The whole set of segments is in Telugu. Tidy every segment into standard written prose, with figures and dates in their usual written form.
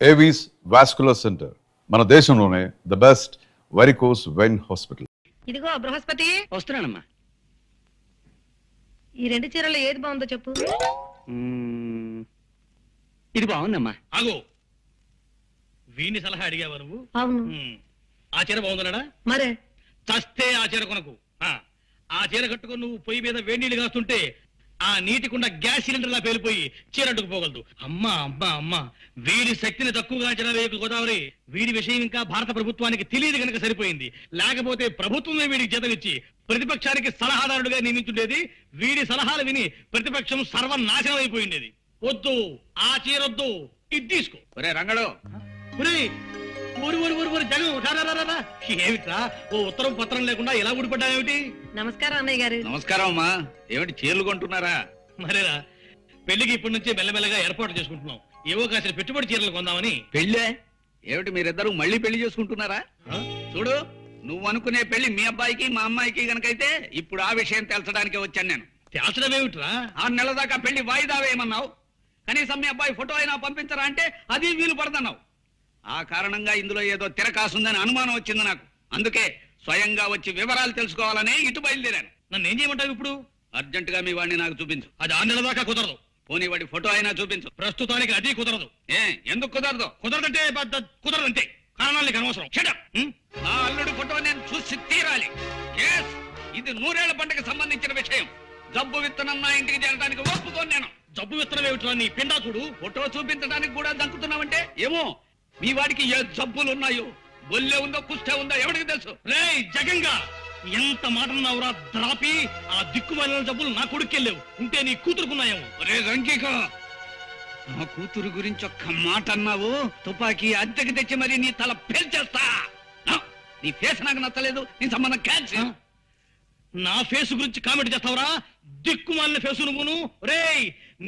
ఏవీస్ వాస్కులర్ సెంటర్, మన దేశంలోనే the best varicose vein hospital. ఇదిగో బృహస్పతి, వస్తున్నానమ్మా. ఈ రెండు చీరలు ఏది బాగుందో చెప్పు. ఇది బాగుందమ్మా. ఆగో, వీడిని సలహా అడిగావా నువ్వు? అవును. ఆ చీర బాగుందన్నాడా? మరే చస్తే ఆ చీర కొనకు. ఆ చీర కట్టుకుని నువ్వు పొయ్యి మీద వేడి నీళ్ళు కాస్తుంటే ఆ నీటికుండా గ్యాస్ సిలిండర్ లా పేలిపోయి చీర అడ్డుకుపోగలదు. అమ్మా అమ్మా అమ్మా, వీడి శక్తిని తక్కువగా అంచనా వేయకు గోదావరి. వీడి విషయం ఇంకా భారత ప్రభుత్వానికి తెలియదు కనుక సరిపోయింది. లేకపోతే ప్రభుత్వమే వీడికి జీతమిచ్చి ప్రతిపక్షానికి సలహాదారుడిగా నియమించుండేది. వీడి సలహాలు విని ప్రతిపక్షం సర్వనాశనం అయిపోయిండేది. వద్దు, ఆ చీరొద్దు, ఇది తీసుకో. ఒరే రంగడు, ఏమిట్రా ఓ ఉత్తరం పత్రం లేకుండా ఎలా ఊడిపడ్డావేమిటి? నమస్కారం అన్నయ్య గారు. నమస్కారం అమ్మా. ఏమిటి చీరలు కొంటున్నారా? మరేరా, పెళ్లికి ఇప్పటి నుంచే మెల్లమెల్లగా ఏర్పాటు చేసుకుంటున్నాం. ఏవో కాసిన పెట్టుబడి చీరలు కొందామని. పెళ్ళే ఏమిటి, మీరిద్దరు మళ్ళీ పెళ్లి చేసుకుంటున్నారా? చూడు, నువ్వు అనుకునే పెళ్లి మీ అబ్బాయికి మా అమ్మాయికి గనకైతే ఇప్పుడు ఆ విషయం తెలచడానికే వచ్చాను నేను. తేల్చడం ఏమిట్రా? 6 నెలల దాకా పెళ్లి వాయిదా వేయమన్నావు. కనీసం మీ అబ్బాయి ఫోటో అయినా పంపించరా అంటే అది వీలు పడదన్నావు. ఆ కారణంగా ఇందులో ఏదో తిరకాసుందని అనుమానం వచ్చింది నాకు. అందుకే స్వయంగా వచ్చి వివరాలు తెలుసుకోవాలని ఇటు బయలుదేరాను. నన్ను ఏం చేయమంటావు ఇప్పుడు? అర్జెంట్ గా మీ వాడిని నాకు చూపించు. అది 6 నెలల దాకా కుదరదు. పోనీ వాడి ఫోటో అయినా చూపించు. ప్రస్తుతానికి అది కుదరదు. ఎందుకు కుదరదు? కుదరదంటే కుదరదంతే. కారణాలు నీకు అనవసరం. నా అల్లుడి ఫోటో నేను చూసి తీరాలి. ఇది 100 ఏళ్ల పంటకు సంబంధించిన విషయం. జబ్బు విత్తనం నా ఇంటికి చేరడానికి ఒప్పుకోను నేను. జబ్బు విత్తనం ఏమిట్రా నీ పిండాకుడు? ఫోటో చూపించడానికి కూడా దంకుతున్నావంటే ఏమో మీ వాడికి ఏ జబ్బులు ఉన్నాయో, బొల్లే ఉందో కుష్ఠ ఉందో ఎవరికి తెలుసు. రేయ్ జగంగా, ఎంత మాట అన్నావురా ద్రాపి? ఆ దిక్కుమాలిన జబ్బులు నా కొడుకెళ్ళేవు. ఉంటే నీ కూతురుకున్నాయేమో. రే రంకిక, నా కూతురు గురించి ఒక్క మాట అన్నావు, తుపాకీ అద్దెకి తెచ్చి మరి నీ తల పేల్చేస్తా. నీ ఫేస్ నాకు నచ్చలేదు, నీ సంబంధం క్యాన్సిల్. నా ఫేస్ గురించి కామెంట్ చేస్తావురా? దిక్కుమాలిన ఫేసు నువ్వును. రేయ్,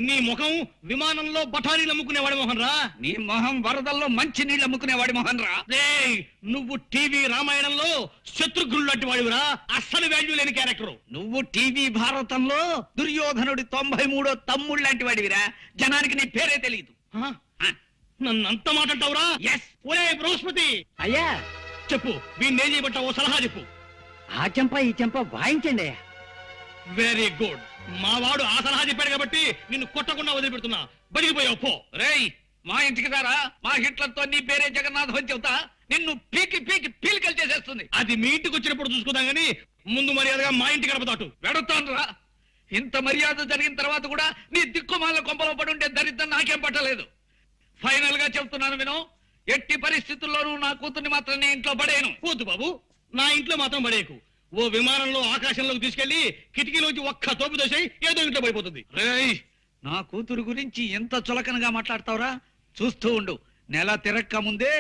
నీ ముఖం విమానంలో బఠానీలు అమ్ముకునేవాడి మొహన్ రా. నీ మొహం వరదల్లో మంచి నీళ్ళు అమ్ముకునేవాడి మొహన్ రా. రేయ్, నువ్వు టీవీ రామాయణంలో శత్రుఘ్నుడు లాంటి వాడివిరా. అస్సలు వాల్యూ లేని క్యారెక్టర్. నువ్వు టీవీ భారతంలో దుర్యోధనుడి 93వ తమ్ముడు లాంటి వాడివిరా. జనానికి నీ పేరే తెలియదు. నన్ను అంత మాట అంటావురా? ఒరే బృహస్పతి, అయ్యా చెప్పు, వీణ్ణి ఏం చేయబట్టావో సలహా చెప్పు. ఆ చెంప ఈ చెంప వాయించండి అయ్యా. Very good. మా వాడు ఆ సలహా చెప్పాడు కాబట్టి నిన్ను కొట్టకుండా వదిలిపెడుతున్నా. బడిగిపోయావు పో. రేయ్, మా ఇంటికి రారా. మా హిట్లర్తో నీ పేరే జగన్నాథ్ అని చెబుతా. నిన్ను పీకి పీకి పీలికలు చేసేస్తుంది. అది మీ ఇంటికి వచ్చినప్పుడు చూసుకుందాం గానీ ముందు మర్యాదగా మా ఇంటికి గడపదాటు. వెడుతాను రా. ఇంత మర్యాద జరిగిన తర్వాత కూడా నీ దిక్కుమాల కొంపలో పడుంటే దరిద్రం నాకేం పట్టలేదు. ఫైనల్ గా చెప్తున్నాను విను, ఎట్టి పరిస్థితుల్లోనూ నా కూతుర్ని మాత్రం నీ ఇంట్లో పడేయను. వద్దు బాబు, నా ఇంట్లో మాత్రం పడేయకు. ఓ విమానంలో ఆకాశంలోకి తీసుకెళ్లి కిటికీలోంచి ఒక్క తోపు దోసేయి, ఏదో ఇంట్లో పడిపోతుంది. రేయ్, నా కూతురు గురించి ఎంత చులకనగా మాట్లాడతావురా? చూస్తూ ఉండు, నెల తిరక్క ముందే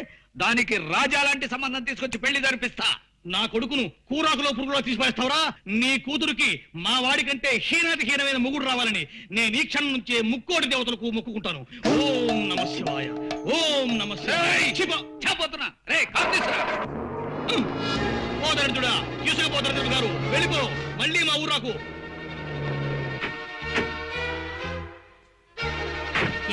దానికి రాజా లాంటి సంబంధం తీసుకొచ్చి పెళ్లి జరిపిస్తా. నా కొడుకును కూరాకులో పురుగులో తీసిపడేస్తావురా? నీ కూతురికి మా వాడి కంటే హీనాతి హీనమైన మొగుడు రావాలని నేను ఈ క్షణం నుంచే ముక్కోటి దేవతలకు మొక్కుకుంటాను. ఓం నమ శివాయ, ఓం నమ శివాయ. చెప్పబోతున్నా. రే కార్తీసురా, పోదరుడా, తీసుకుపోదరుడు గారు, వెళ్ళిపో. మళ్ళీ మా ఊరాకు.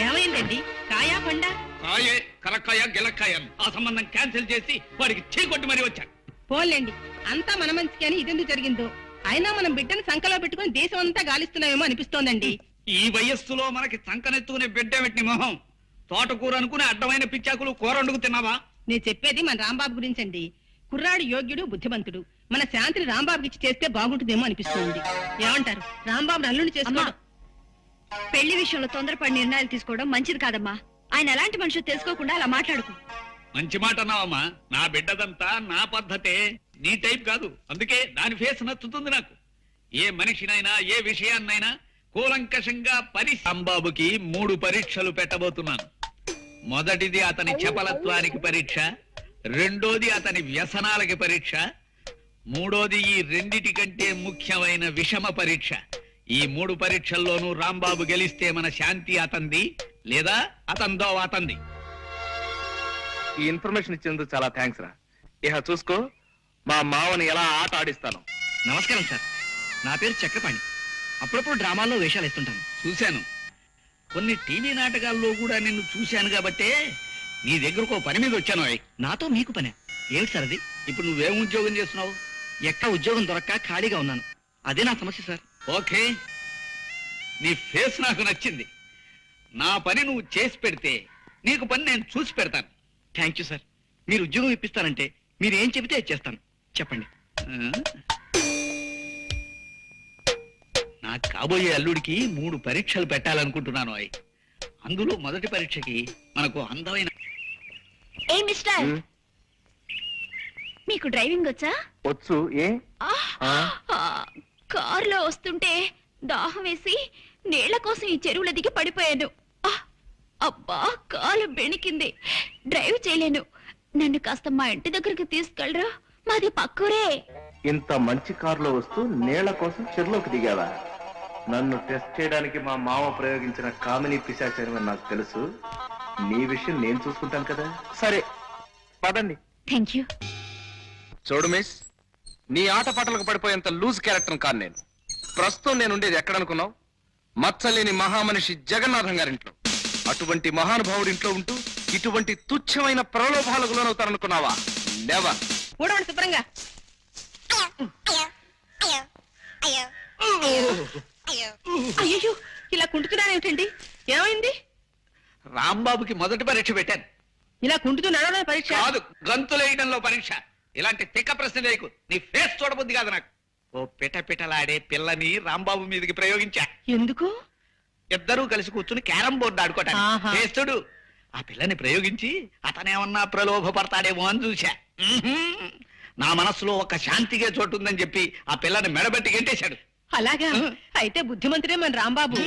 ఏమైందండి? కాయా పండా? కాయే, కరక్కాయ గిలక్కాయ. ఆ సంబంధం క్యాన్సిల్ చేసి వాడికి చీకొట్టి మరీ వచ్చాను. పోలేండి, అంతా మన మంచికి అని ఇదెందుకు జరిగిందో. అయినా మనం బిడ్డను సంకలో పెట్టుకుని దేశం అంతా గాలిస్తున్నామేమో అనిపిస్తోందండి. ఈ వయస్సులో మనకి సంకనెత్తుకునే బిడ్డ పెట్టిన మొహం. తోటకూర అనుకునే అడ్డమైన పిచ్చాకులు కూర వండుకు తిన్నావా? నేను చెప్పేది మన రాంబాబు గురించండి. కుర్రాడు యోగ్యుడు, బుద్ధిమంతుడు. మన శాంతిని రాంబాబుకి ఇచ్చి చేస్తే బాగుంటుందేమో అనిపిస్తుంది. ఏమంటారు? రాంబాబు అల్లుని చేసుకోవడం. పెళ్లి విషయంలో తొందరపడి నిర్ణయాలు తీసుకోవడం మంచిది కాదమ్మా. ఆయన ఎలాంటి మనుషులు తెలుసుకోకుండా అలా మాట్లాడుకు. మంచి మాట అన్నావమ్మా. నా బిడ్డదంతా నా పద్ధతే, నీ టైప్ కాదు. అందుకే దాని ఫేస్ నచ్చుతుంది నాకు. ఏ మనిషినైనా ఏ విషయాన్నైనా కూలంకషంగా రాంబాబుకి 3 పరీక్షలు పెట్టబోతున్నాను. మొదటిది అతని చపలత్వానికి పరీక్ష, రెండోది అతని వ్యసనాలకి పరీక్ష, మూడోది ఈ రెండిటి కంటే ముఖ్యమైన విషమ పరీక్ష. ఈ 3 పరీక్షల్లోనూ రాంబాబు గెలిస్తే మన శాంతి అతంది, లేదా అతందో అతంది. ఈ ఇన్ఫర్మేషన్ ఇచ్చినందుకు చాలా థ్యాంక్స్ రా. ఇహ చూసుకో, మా మావని ఎలా ఆట ఆడిస్తాను. నమస్కారం సార్, నా పేరు చక్రపాణి. అప్పుడప్పుడు డ్రామాల్లో వేషాలు ఇస్తుంటాను. చూశాను, కొన్ని టీవీ నాటకాల్లో కూడా నిన్ను చూశాను. కాబట్టే నీ దగ్గరకు పని మీద వచ్చాను. నాతో మీకు పనే ఏమిటి సార్ అది? ఇప్పుడు నువ్వేం ఉద్యోగం చేస్తున్నావు? ఎక్కడ ఉద్యోగం దొరక్క ఖాళీగా ఉన్నాను. అదే నా సమస్య సార్. ఓకే, నీ ఫేస్ నాకు నచ్చింది. నా పని నువ్వు చేసి పెడితే నీకు పని నేను చూసి పెడతాను. Thank you sir. మీరు ఉద్యోగం ఇప్పిస్తారంటే మీరు ఏం చెబితే అది చేస్తాను. చెప్పండి. నా కాబోయే అల్లుడికి 3 పరీక్షలు పెట్టాలనుకుంటున్నాను. అందులో మొదటి పరీక్షకి మనకు అందమైన ఏ మిస్టర్, మీకు డ్రైవింగ్ వచ్చా? వచ్చు. ఏ కారులో వస్తుంటే దాహం వేసి నీళ్ల కోసం ఈ చెరువుల దిగి పడిపోయాను. అబ్బా, కాలు బెణికింది. డ్రైవ్ చేయలేను. నన్ను కాస్త మా ఇంటి దగ్గరికి తీసుకెళ్ళరా? మాది పక్కూరే. ఇంత మంచి కారులో వస్తూ నీళ్ల కోసం చెరువులోకి దిగావా? నన్ను టెస్ట్ చేయడానికి మా మామ ప్రయోగించిన కామిని పిశాచారం అని నాకు తెలుసు. నీ విషయం నేను చూసుకుంటాను కదా. సరే పదండి. Thank you. చూడు మిస్, నీ ఆటపాటలకు పడిపోయేంత లూజ్ క్యారెక్టర్ కాదు నేను. ప్రస్తుతం నేను ఉండేది ఎక్కడనుకున్నావు? మచ్చలేని మహామనిషి జగన్నాథం గారింట్లో. అటువంటి మహానుభావుడి ఇంట్లో ఉంటూ ఇటువంటి తుచ్చమైన ప్రలోభాలకు లోనవుతారనుకున్నావా? నెవర్. ఊడవండి శుభ్రంగా. అయ్యో, ఇలా కుంటున్నానేమిటండి? ఏమైంది? రాంబాబుకి మొదటి పరీక్ష పెట్టాను. ఇలా కుంటుతూ నడవడం పరీక్ష కాదు, గంతులేయడంలో పరీక్ష. ఇలాంటి తిక్క ప్రశ్న లేకు. నీ ఫేస్ చూడబుద్ది కాదు నాకు. ఓ పిటపిటలాడే పిల్లని రాంబాబు మీదకి ప్రయోగించా. ఎందుకు? ఇద్దరూ కలిసి కూర్చుని క్యారం బోర్డు ఆహా. ఆడుకోవటానికి. చేస్తుడు ఆ పిల్లని ప్రయోగించి అతనేమన్నా ప్రలోభపడతాడేమో అని చూశా. నా మనసులో ఒక శాంతిగా చోటు ఉందని చెప్పి ఆ పిల్లని మెడబెట్టి గెంటేశాడు. అలాగా? అయితే బుద్ధిమంతుడే మన రాంబాబు.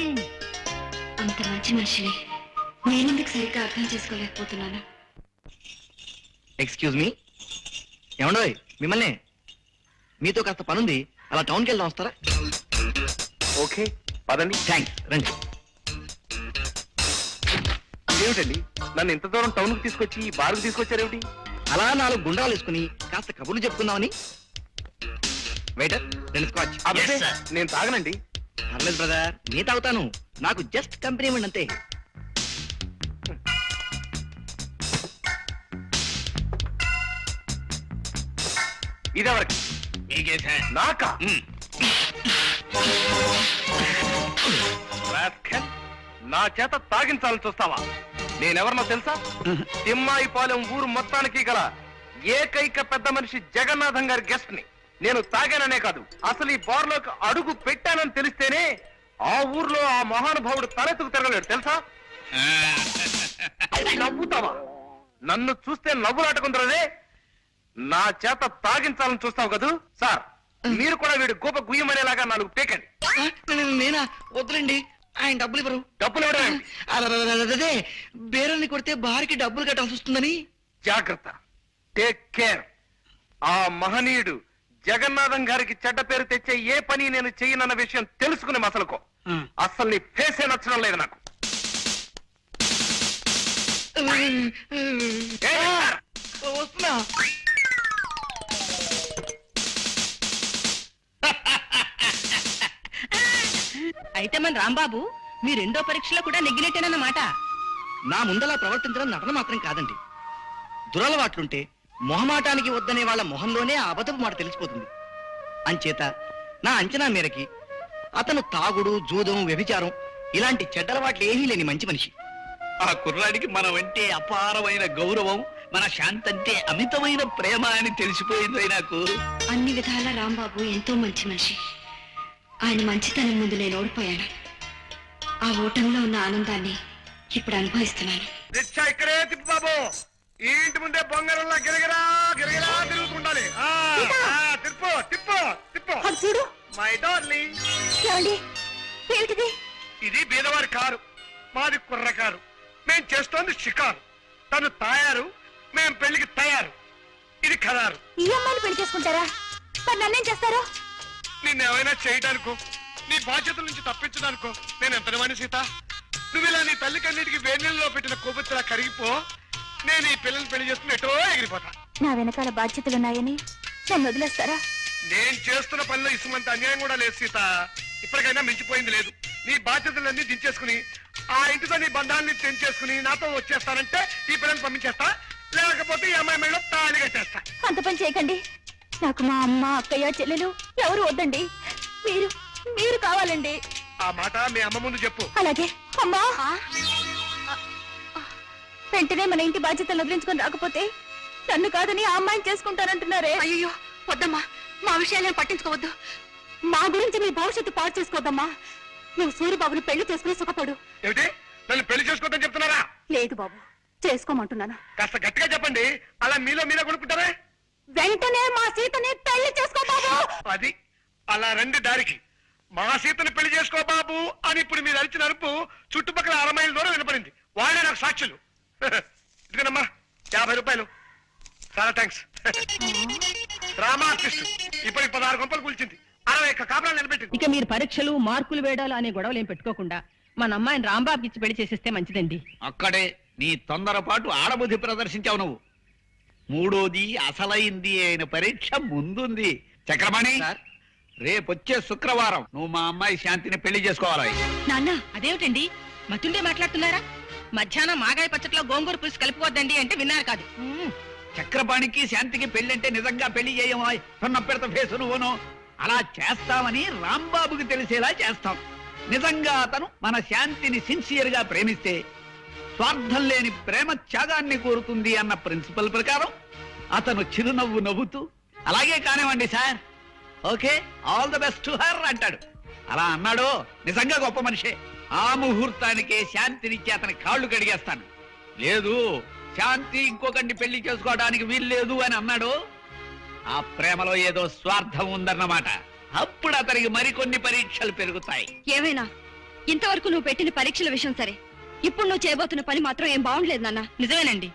అంత మంచి మనిషిని నేనెందుకు సరిగ్గా అర్థం చేసుకోలేకపోతున్నాను. Excuse me. ఏమండోయ్, మిమ్మల్ని మీతో కాస్త పనుంది. అలా టౌన్కి వెళ్దాం, వస్తారా? ఓకే పదండి. థ్యాంక్స్, రండి. ఏమిటండి నన్ను ఇంత దూరం టౌన్ కు తీసుకొచ్చి ఈ బారుకు తీసుకొచ్చారేమిటి? అలా 4 గుండ్రాలు వేసుకుని కాస్త కబుర్లు చెప్పుకుందామని. Waiter, 2 scotch. అబ్బే, నేను తాగనండి. పర్లేదు బ్రదర్, నీ తాగుతాను. నాకు జస్ట్ కంపెనీ ఇవ్వండి అంతే. ఇదెవరికి? మీకేసా? నాకా? ఉమ్. రాస్కెల్, నా చేత తాగించాలని చూస్తావా? నేనెవరినో తెలుసా? తిమ్మాయిపాలెం ఊరు మొత్తానికి గల ఏకైక పెద్ద మనిషి జగన్నాథం గారి గెస్ట్ ని. నేను తాగాననే కాదు, అసలు ఈ బార్లోకి అడుగు పెట్టానని తెలిస్తేనే ఆ ఊర్లో ఆ మహానుభావుడు తలెత్తుకు తిరగలేడు తెలుసా? నవ్వుతావా? నన్ను చూస్తే నవ్వులాటకుందరదే. నా చేత తాగించాలని చూస్తావు కదూ? సార్, మీరు కూడా వీడు గోప గుయ్యమనేలాగా 4 పేకండి. నేనా? వద్దులండి, ఆయన డబ్బులు ఇవ్వరు. డబ్బులు ఇవ్వడం? అదే బేరల్ని కొడితే బారికి డబ్బులు కట్టాల్సి వస్తుందని. జాగ్రత్త, టేక్ కేర్. ఆ మహనీయుడు జగన్నాథం గారికి చెడ్డ పేరు తెచ్చే ఏ పని నేను చెయ్యనన్న విషయం తెలుసుకునే మసలుకో. అసలు నీ ఫేసే నచ్చడం లేదు నాకు. వస్తున్నా. అయితే మన రాంబాబు మీ 2వ పరీక్షలో కూడా నెగ్గినట్టేనన్నమాట. నా ముందలా ప్రవర్తించడం నటన మాత్రం కాదండి. దురలవాట్లుంటే మొహమాటానికి వద్దనే వాళ్ళ మొహంలోనే ఆ అబద్ధపు మాట తెలిసిపోతుంది. అంచేత నా అంచనా మేరకి అతను తాగుడు, జూదం, వ్యభిచారం ఇలాంటి చెడ్డలవాట్లు ఏమీ లేని మంచి మనిషి. ఆ కుర్రాడికి మనమంటే అపారమైన గౌరవం, మన శాంతంటే అమితమైన ప్రేమ అని తెలిసిపోయింది నాకు. అన్ని విధాల రాంబాబు ఎంతో మంచి మనిషి. ఆయన మంచితనం ముందు నేను ఓడిపోయాను. ఆ ఓటంలో ఉన్న ఆనందాన్ని ఇప్పుడు అనుభవిస్తున్నాను. రిక్షా ఇక్కడే తిప్పు బాబు. ఈ ఇంటి ముందే బొంగరంలా గిరగిరా గిరగిరా తిరుగుతుండాలి. తిప్పు తిప్పు తిప్పు. చూడు మై డార్లింగ్. ఏమిటిది? ఇది బీదవారి కారు, మాది కుర్ర కారు. మేం చేస్తోంది షికారు. తను తాయారు, మేం పెళ్లికి తయారు. ఇది ఖరారు. ఈ అమ్మాయిని పెళ్లి చేసుకుంటారా? మరి నన్నేం చేస్తారు? నిన్నేమైనా చేయడానికో, నీ బాధ్యతల నుంచి తప్పించడానికో నేను ఎంత వాణి సీత. నువ్వు ఇలా నీ తల్లి కన్నిటికి వేణీళ్ళలో పెట్టిన కొవ్వొత్తులా కరిగిపో. నేను ఈ పిల్లల్ని పెళ్లి చేసుకుని ఎటో ఎగిరిపోతా. నా వెనకాల బాధ్యతలున్నాయని నన్ను వదిలేస్తారా? నేను చేస్తున్న పనిలో ఇసుమంత అన్యాయం కూడా లేదు సీత. ఇప్పటికైనా మించిపోయింది లేదు. నీ బాధ్యతలన్నీ దించేసుకుని ఆ ఇంటితో నీ బంధాన్ని తెంచేసుకుని నాతో వచ్చేస్తానంటే ఈ పిల్లల్ని పంపించేస్తా, లేకపోతే ఈ అమ్మాయి మెడలో తాళి కట్టేస్తా. అంత పని చేయకండి. నాకు మా అమ్మ అక్కయ్య చెల్లెలు ఎవరు వద్దండి. మీరు మీరు కావాలండి. ఆ మాట మీ అమ్మ ముందు చెప్పు. అలాగే. అమ్మా, వెంటనే మన ఇంటి బాధ్యతలు వదిలించుకొని రాకపోతే నన్ను కాదని ఆ అమ్మాయిని చేసుకుంటానంటున్నారే. అయ్యో వద్దమ్మా, మా విషయాలేం పట్టించుకోవద్దు. మా గురించి మీ భవిష్యత్తు పాడు చేసుకోవద్దమ్మా. నువ్వు సూరిబాబుని పెళ్లి చేసుకుని సుఖపడు. ఏమిటి, నన్ను పెళ్లి చేసుకోవద్దని చెప్తున్నారా? లేదు బాబు, చేసుకోమంటున్నాను. కాస్త గట్టిగా చెప్పండి, అలా మీలో మీరే కొనుక్కుంటారా? వెంటనే మా సీతని పెళ్లి చేసుకో బాబు. అది అలా రండి దారికి. మా సీతను పెళ్లి చేసుకో బాబు అని ఇప్పుడు మీరు అరిచిన అరుపు చుట్టుపక్కల 6 మైళ్ళ దూరం వినపడింది. వాళ్ళే నాకు సాక్షులు. ఇదిగోనమ్మా 50 రూపాయలు. చాలా థ్యాంక్స్. డ్రామా ఆర్టిస్ట్ ఇప్పటికి 16 గంపలు కూల్చింది, 60 కాపురాలు నిలబెట్టింది. ఇక మీరు పరీక్షలు మార్కులు వేయడాలు అనే గొడవలు ఏం పెట్టుకోకుండా మన అమ్మాయిని రాంబాబుకి ఇచ్చి పెళ్లి చేసేస్తే మంచిదండి. అక్కడే నీ తొందరపాటు ఆడబుద్ధి ప్రదర్శించావు నువ్వు. మూడోది అసలైంది అయిన పరీక్ష ముందుంది. చక్రపాణి, రేపొచ్చే శుక్రవారం నువ్వు మా అమ్మాయి శాంతిని పెళ్లి చేసుకోవాలి. నాన్న అదేమిటండి మతుండే మాట్లాడుతున్నారా? మధ్యాహ్నం మాగాయ పచ్చట్లో గోంగూర పులుసు కలుపుకోవద్దండి అంటే విన్నారు కాదు. చక్రపాణికి శాంతికి పెళ్లంటే నిజంగా పెళ్లి చేయమా? సున్న పెడత ఫేసు నువ్వును. అలా చేస్తామని రాంబాబుకి తెలిసేలా చేస్తాం. నిజంగా అతను మన శాంతిని సిన్సియర్ గా ప్రేమిస్తే స్వార్థం లేని ప్రేమ త్యాగాన్ని కోరుతుంది అన్న ప్రిన్సిపల్ ప్రకారం అతను చిరునవ్వు నవ్వుతూ అలాగే కానివ్వండి sir, okay, all the best to her అంటాడు. అలా అన్నాడు నిజంగా గొప్ప మనిషే. ఆ ముహూర్తానికే శాంతినిచ్చి అతని కాళ్ళు కడిగేస్తాను. లేదు, శాంతి ఇంకొకరిని పెళ్లి చేసుకోవడానికి వీల్లేదు అని అన్నాడు, ఆ ప్రేమలో ఏదో స్వార్థం ఉందన్నమాట. అప్పుడు అతనికి మరికొన్ని పరీక్షలు పెరుగుతాయి. ఏమైనా ఇంతవరకు నువ్వు పెట్టిన పరీక్షల విషయం సరే, ఇప్పుడు నువ్వు చేయబోతున్న పని మాత్రం ఏం బాగుండలేదు నాన్న. నిజమేనండి.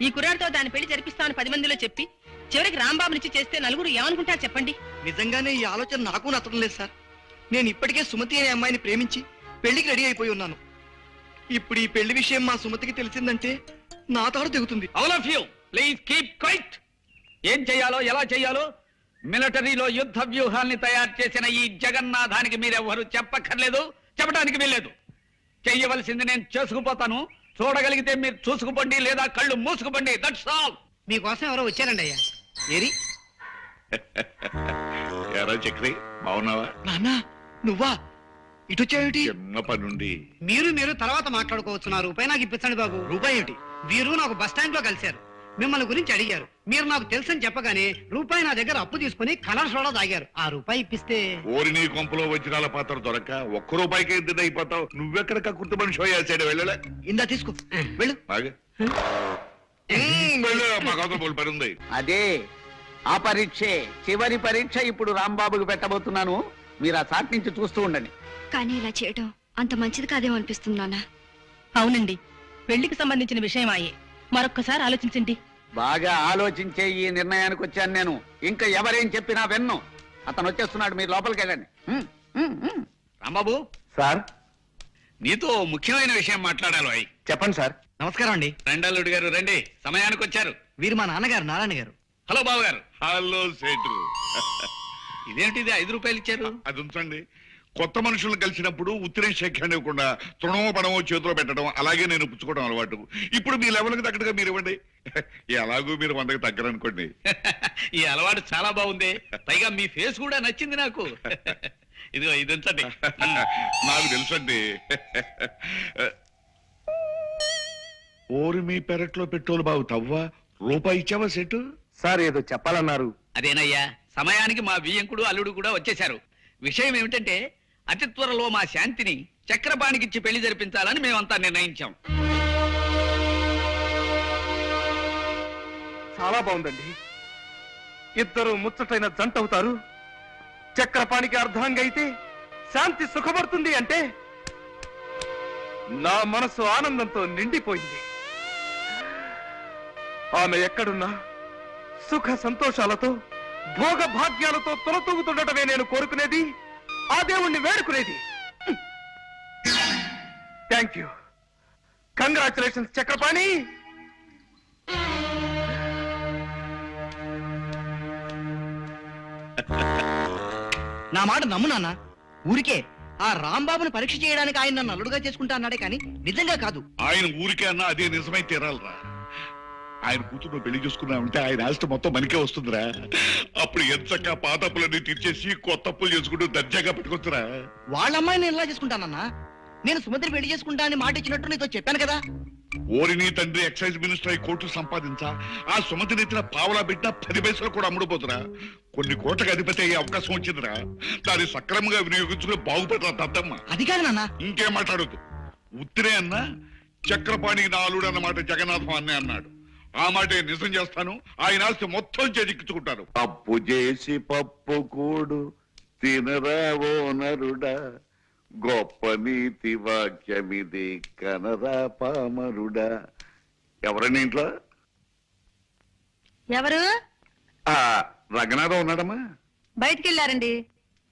ఈ కుర్రాడితో దాని పెళ్లి జరిపిస్తామని 10 మందిలో చెప్పి చివరికి రాంబాబునిచ్చి చేస్తే నలుగురు ఏమనుకుంటారు చెప్పండి. నిజంగానే ఈ ఆలోచన నాకు నచ్చడం లేదు సార్. నేను ఇప్పటికే సుమతి అనే అమ్మాయిని ప్రేమించి పెళ్లికి రెడీ అయిపోయి ఉన్నాను. ఇప్పుడు ఈ పెళ్లి విషయం మా సుమతికి తెలిసిందంటే నా తాడు తెగుతుంది. All of you please keep quiet. ఏం చేయాలో ఎలా చేయాలో మిలిటరీలో యుద్ధ వ్యూహాల్ని తయారు చేసిన ఈ జగన్నాథానికి మీరెవ్వరూ చెప్పక్కర్లేదు, చెప్పడానికి వీల్లేదు. చెయ్యవలసింది నేను చేసుకుపోతాను. చూడగలిగితే మీరు చూసుకుపోండి, లేదా కళ్ళు మూసుకుపోండి. That's all. మీకోసం ఎవరో వచ్చారండి అయ్యా. ఏరి ఎరా చక్రి, బాగున్నావా? నాన్న నువ్వా? ఇటొచ్చావేమిటి? చిన్న పనుండి. మీరు తర్వాత మాట్లాడుకోవచ్చు. నా రూపాయి నాకు ఇప్పించండి బాబు. రూపాయి ఏమిటి? వీరు నాకు బస్ స్టాండ్ లో కలిశారు, మిమ్మల్ని గురించి అడిగారు. మీరు నాకు తెలుసని చెప్పగానే రూపాయి నా దగ్గర అప్పు తీసుకుని కలర్ సోడా తాగారు. ఆ రూపాయి ఇప్పిస్తే ఓరి నీ కొంపలో వజ్రాల పాత్ర దొరక 1 రూపాయికి ఎంత అయిపోతావు. నువ్వెక్కడ కక్కుర్తి మనిషి అయ్యాడు. వెళ్ళలే, ఇందా తీసుకో, వెళ్ళు. బాగా వెళ్ళు, మాకు అవతల పని ఉంది. అదే ఆ పరీక్షే చివరి పరీక్ష. ఇప్పుడు రాంబాబుకి పెట్టబోతున్నాను. మీరు ఆ చాట్ నుంచి చూస్తూ ఉండండి. కానీ ఇలా చేయడం అంత మంచిది కాదేమో అనిపిస్తుంది నాన్న. అవునండి, పెళ్లికి సంబంధించిన విషయం అయ్యే. మరొక్కసారి ఆలోచించండి. బాగా ఆలోచించే ఈ నిర్ణయానికి వచ్చాను నేను. ఇంకా ఎవరేం చెప్పినా విన్ను. అతను వచ్చేస్తున్నాడు, మీరు లోపలికి వెళ్ళండి. రాంబాబు, సార్ నీతో ముఖ్యమైన విషయం మాట్లాడాలి. చెప్పండి సార్. నమస్కారం అండి. రెండల్లుడు గారు రండి, సమయానికి వచ్చారు. వీరు మా నాన్నగారు నారాయణ గారు. హలో బాబు గారు. హలో సేటు. ఇదేంటిది 5 రూపాయలు ఇచ్చారు? అది ఉంచండి. కొత్త మనుషులను కలిసినప్పుడు ఉత్తరం శేఖరణ ఇవ్వకుండా తృణమో పడమో చేతిలో పెట్టడం, అలాగే నేను పుచ్చుకోవడం అలవాటు. ఇప్పుడు మీ లెవెల్కి తగ్గట్టుగా మీరు ఇవ్వండి. ఎలాగూ మీరు 100కి తగ్గరనుకోండి. ఈ అలవాటు చాలా బాగుంది. పైగా మీ ఫేస్ కూడా నచ్చింది నాకు. ఇదిగో ఇది ఉంచండి. నాకు తెలుసండి. ఓరి మీ పెరట్లో పెట్రోల్ బాగు తవ్వా. రూపాయి ఇచ్చావా సెటు? సార్ ఏదో చెప్పాలన్నారు. అదేనయ్యా, సమయానికి మా వియ్యంకుడు అల్లుడు కూడా వచ్చేశారు. విషయం ఏమిటంటే అతి త్వరలో మా శాంతిని చక్రపాణికిచ్చి పెళ్లి జరిపించాలని మేమంతా నిర్ణయించాం. చాలా బాగుందండి. ఇద్దరు ముచ్చటైన జంట అవుతారు. చక్రపాణికి అర్ధాంగి అయితే శాంతి సుఖపడుతుంది అంటే నా మనసు ఆనందంతో నిండిపోయింది. ఆమె ఎక్కడున్నా సుఖ సంతోషాలతో భోగ భాగ్యాలతో తొలతూగుతుండటమే నేను కోరుకునేది, ఆ దేవుణ్ణి వేడుకునేది. Thank you, congratulations Chakrapani. నా మాట నమ్ము నాన్న. ఊరికే ఆ రాంబాబుని పరీక్ష చేయడానికి ఆయన నన్ను అల్లుడుగా చేసుకుంటా అన్నాడే కానీ నిజంగా కాదు. ఆయన ఊరికే అన్నా అదే నిజమై తీరాలరా. ఆయన కూతురు పెళ్లి చూసుకున్నామంటే ఆయన ఆస్తి మొత్తం మనకే వస్తుందిరా. అప్పుడు ఎంచక్క పాత అప్పులన్నీ తీర్చేసి కొత్త అప్పులు చేసుకుంటూ దర్జాగా పెట్టుకొచ్చురా. వాళ్ళ అమ్మాయిని నేను ఎలా చేసుకుంటానన్నా? నేను సుమతిని పెళ్లి చేసుకుంటా అని మాట ఇచ్చినట్టు నీతో చెప్పాను కదా. ఓరి నీ తండ్రి ఎక్సైజ్ మినిస్టర్ అయి కోట్లు సంపాదించా ఆ సుమతిని ఎత్తిన పావలా బిడ్డ 10 పైసలు కూడా అమ్ముడుపోతురా. కొన్ని కోట్లకు అధిపతి అయ్యే అవకాశం వచ్చిందిరా. దాన్ని సక్రమంగా వినియోగించుకుని బాగుపడరా దద్దమ్మ. అది కాదు నాన్న. ఇంకేం మాట్లాడొద్దు. ఉత్తిరే అన్నా చక్రపాణికి నా అల్లుడు అన్నమాట జగన్నాథం అన్నే అన్నాడు. ఆ మాటే నిజం చేస్తాను. ఆయన ఆస్తి మొత్తం చేజిక్కించుకుంటారు. అప్పు చేసి పప్పు కూడు తినరావో నరుడా, గొప్ప నీతి వాక్యమిది కనరా పామరుడా. ఎవరండి ఇంట్లో? ఎవరు? రంగనాథం ఉన్నాడమ్మా? బయటికి వెళ్ళారండి,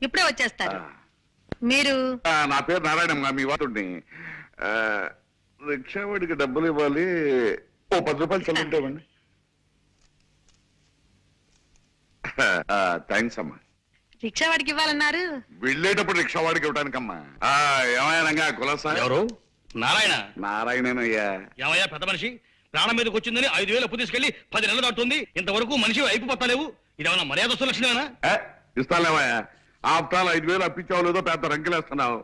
ఇప్పుడే వచ్చేస్తారు. మీరు? నా పేరు నారాయణమ్మ, మీ వాడుని. రిక్షావాడికి డబ్బులు ఇవ్వాలి, ఓ 10 రూపాయలు చల్లుంటామండి. థ్యాంక్స్ అమ్మా. రిక్షా వాడికి ఇవ్వాలన్నారు? వెళ్ళేటప్పుడు రిక్షావాడికి ఇవ్వడానికమ్మా. ఏమయ్యానంగా కులాసా? ఎవరు? నారాయణ. నారాయణనయ్యా. ఏమయ్యా పెద్ద మనిషి, ప్రాణం మీదకి వచ్చిందని 5,000 అప్పు తీసుకెళ్లి 10 నెలలు దాటుతుంది, ఇంతవరకు మనిషి అయిపోతాలేవు. ఇదేమన్నా మర్యాద లక్షణమేనా? ఇస్తాలేవయ్యా. ఆఫ్టర్ ఆల్ 5,000 అప్పించావు లేదో పెద్ద రంకెలేస్తున్నావు.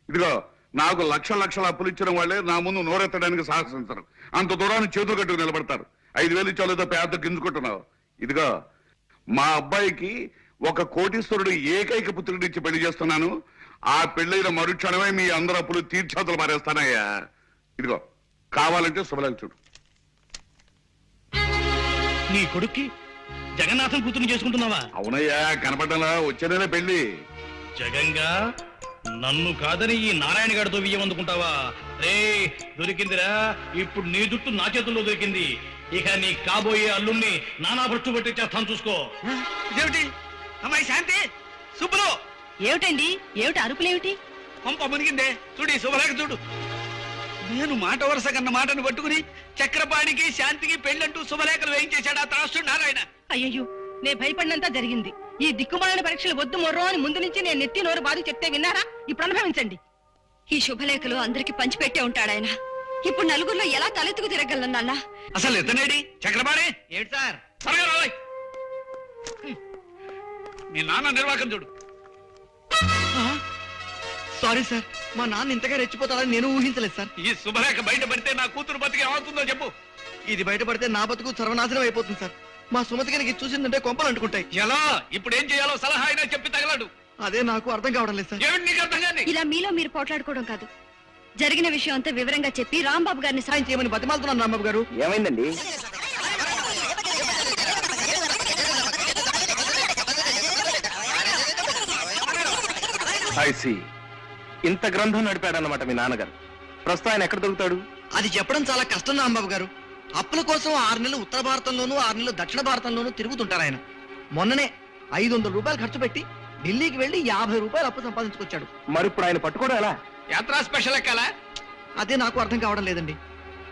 ఇదిగో నాకు లక్షల అప్పులు ఇచ్చిన వాళ్ళే నా ముందు నోరెత్తడానికి సాహసించరు. అంత దూరాన్ని చేతులు కట్టుకు నిలబడతారు. 5,000 ఇచ్చావు లేదో పెద్ద గింజుకుంటున్నావు. ఇదిగో మా అబ్బాయికి ఒక కోటీశ్వరుడు ఏకైక పుత్రుడిని ఇచ్చి పెళ్లి చేస్తున్నాను. ఆ పెళ్లైన మరుక్షణమే మీ అందరు అప్పులు తీర్చాతలు మారేస్తానయ్యా. ఇదిగో కావాలంటే శుభలేఖ చూడు. నీ కొడుక్కి జగన్నాథం కూతురు చేసుకుంటున్నావా? అవునయ్యా, కనపడ్డలా వచ్చే నెల పెళ్లి. జగంగా నన్ను కాదని ఈ నారాయణ గారితో వియ్యం అందుకుంటావా? రే దొరికిందిరా, ఇప్పుడు నీ జుట్టు నా చేతుల్లో దొరికింది. ఇక నీ కాబోయే అల్లుణ్ణి నానా భ్రష్టు పెట్టి చేస్తాను చూసుకో. ఇదేమిటి అమ్మాయి శాంతి? సుబ్బులు! ఏమిటండి, ఏమిటి అరుపులేమిటి? పంప మునిగిందే. చూడు శుభలేఖ చూడు. నేను మాట వరుస కన్న మాటను పట్టుకుని చక్రపాణికి శాంతికి పెళ్ళంటూ శుభలేఖలు వేయించేశాడు ఆ త్రాసుడు నారాయణ. అయ్యయ్యో, నే భయపడినంత జరిగింది. ఈ దిక్కుమాలిన పరీక్షలు వద్దు మొర్రో అని ముందు నుంచి నేను నెత్తి నోరు బాధ చెప్తే విన్నారా? ఇప్పుడు అనుభవించండి. ఈ శుభలేఖలు అందరికి పంచిపెట్టే ఉంటాడాయన. ఇప్పుడు నలుగురిలో ఎలా తలెత్తుకు తిరగలను నాన్న? అసలు ఎత్తనేడి చక్రపాణి? ఏంటి సార్? త్వరగా రావాయ్. మీ నాన్న నిర్వాహకం చూడు. సారీ సార్, మా నాన్న ఇంతగా రెచ్చిపోతాడని నేను ఊహించలేదు సార్. ఈ శుభలేఖ బయటపడితే నా కూతురు బతికి ఏమవుతుందో చెప్పు. ఇది బయటపడితే నా బతుకు సర్వనాశనం అయిపోతుంది సార్. మా సుమతి గారికి చూసిందంటే కొంపలు అంటుకుంటాయి. ఎలా? ఇప్పుడు ఏం చేయాలో సలహా అయినా చెప్పి తగలడు. అదే నాకు అర్థం కావడం లేదు సార్. ఏమిటి నీకు అర్థం కాని? ఇలా మీలో మీరు పోట్లాడుకోవడం కాదు, జరిగిన విషయం అంతా వివరంగా చెప్పి రాంబాబు గారిని సాయం చేయమని బతిమాలుతున్నాను రాంబాబు గారు. ఏమైందండి? ఐసి ఇంత గ్రంథం నడిపాడన్నమాట మీ నాన్నగారు. ప్రస్తుతం ఆయన ఎక్కడ దొరుకుతాడు? అది చెప్పడం చాలా కష్టం రాంబాబు గారు. అప్పుల కోసం 6 నెలలు ఉత్తర భారతంలోనూ 6 నెలలు దక్షిణ భారతంలోనూ తిరుగుతుంటారు ఆయన. మొన్ననే 500 రూపాయలు ఖర్చు పెట్టి ఢిల్లీకి వెళ్లి 50 రూపాయలు అప్పు సంపాదించుకొచ్చాడు. మరి ఇప్పుడు ఆయన పట్టుకోవడం ఎలా? యాత్రా స్పెషల్ ఎక్కాలా? అదే నాకు అర్థం కావడం లేదండి.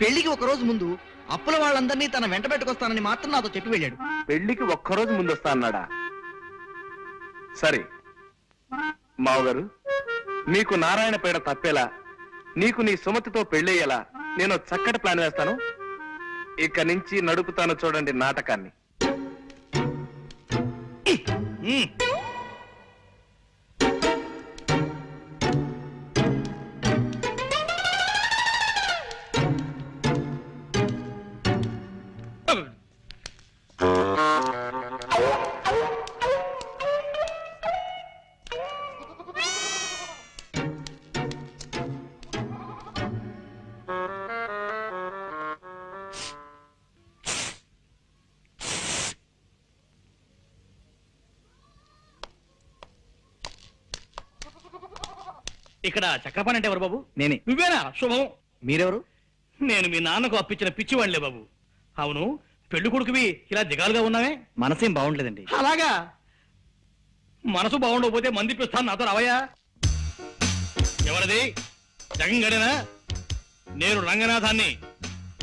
పెళ్లికి ఒక రోజు ముందు అప్పుల వాళ్ళందరినీ తన వెంట పెట్టుకొస్తానని మాత్రం నాతో చెప్పి వెళ్ళాడు. పెళ్లికి ఒక్కరోజు ముందు వస్తా అన్నాడా? సరే మావగారు, నీకు నారాయణ పేడ తప్పేలా, నీకు నీ సుమతితో పెళ్ళయ్యేలా నేను చక్కటి ప్లాన్ వేస్తాను. ఇక నుంచి నడుపుతాను చూడండి నాటకాన్ని. ఇక్కడ చక్రపాణి అంటే ఎవరు బాబు? నేనే. నువ్వేనా? శుభం. మీరెవరు? నేను మీ నాన్నకు అప్పించిన పిచ్చివాళ్లే బాబు. అవును, పెళ్లి కొడుకువి ఇలా దిగాలుగా ఉన్నావే? మనసేం బాగుండలేదండి. అలాగా? మనసు బాగుండకపోతే మందిపిస్తాను, నాతో రావయ్యా. ఎవరది? జగన్ గడేనా? నేను రంగనాథాన్ని.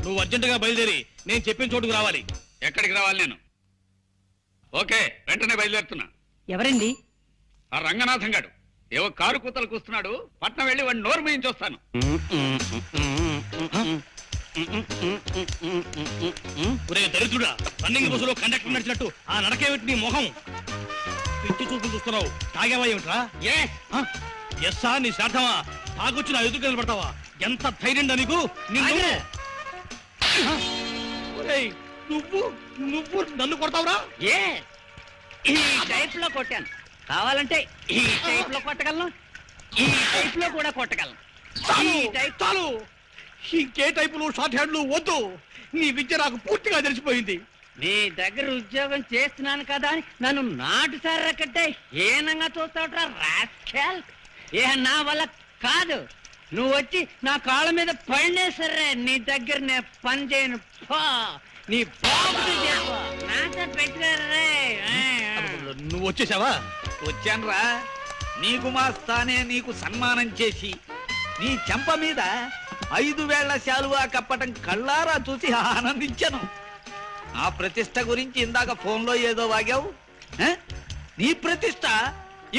నువ్వు అర్జెంటుగా బయలుదేరి నేను చెప్పిన చోటుకు రావాలి. ఎక్కడికి రావాలి నేను? ఓకే, వెంటనే బయలుదేరుతున్నా. ఎవరండి? ఆ రంగనాథం గాడు ఏవో కారు కూతలు కూస్తున్నాడు, పట్నం వెళ్ళి వాడిని నోరు మూయించి వస్తాను. ఒరే దరిద్రుడా, రన్నింగ్ బస్సులో కండక్టర్ నడిచినట్టు ఆ నడకేమిటి నీ మొహం? పిచ్చి చూపులు చూస్తున్నావు. తాగావా ఏమిట్రా? ఎస్సా నీ శ్రాద్ధమా? తాగొచ్చి నా ఎదురు నిలబడతావా? ఎంత ధైర్యం నీకు? నిన్ను ఒరేయ్, నువ్వు నువ్వు నన్ను కొడతావురా? ఈ టైప్ లో కొట్టాను, కావాలంటే ఈ టైప్ లో కొట్టగలను, ఈ టైప్ లో కూడా కొట్టగలను. చాలు, ఇంకే టైపులు షార్ట్ హ్యాండ్లు వద్దు. నీ విద్య నాకు పూర్తిగా తెలిసిపోయింది. నీ దగ్గర ఉద్యోగం చేస్తున్నాను కదా అని నన్ను నాటు సారా కట్టే ఏనంగా చూస్తావుట్రా రాస్కెల్. ఏ నా వల్ల కాదు, నువ్వు వచ్చి నా కాళ్ళ మీద పడినే సరే నీ దగ్గర నేను పని చేయను. నీ బాబు నాతో పెట్టుకోరే. నువ్వు వచ్చేసావా? వచ్చానురా. నీకు మా స్థానే నీకు సన్మానం చేసి నీ చెంప మీద 5 వేళ్ల శాలువా కప్పటం కళ్ళారా చూసి ఆనందించాను. ఆ ప్రతిష్ట గురించి ఇందాక ఫోన్లో ఏదో వాగావు. నీ ప్రతిష్ట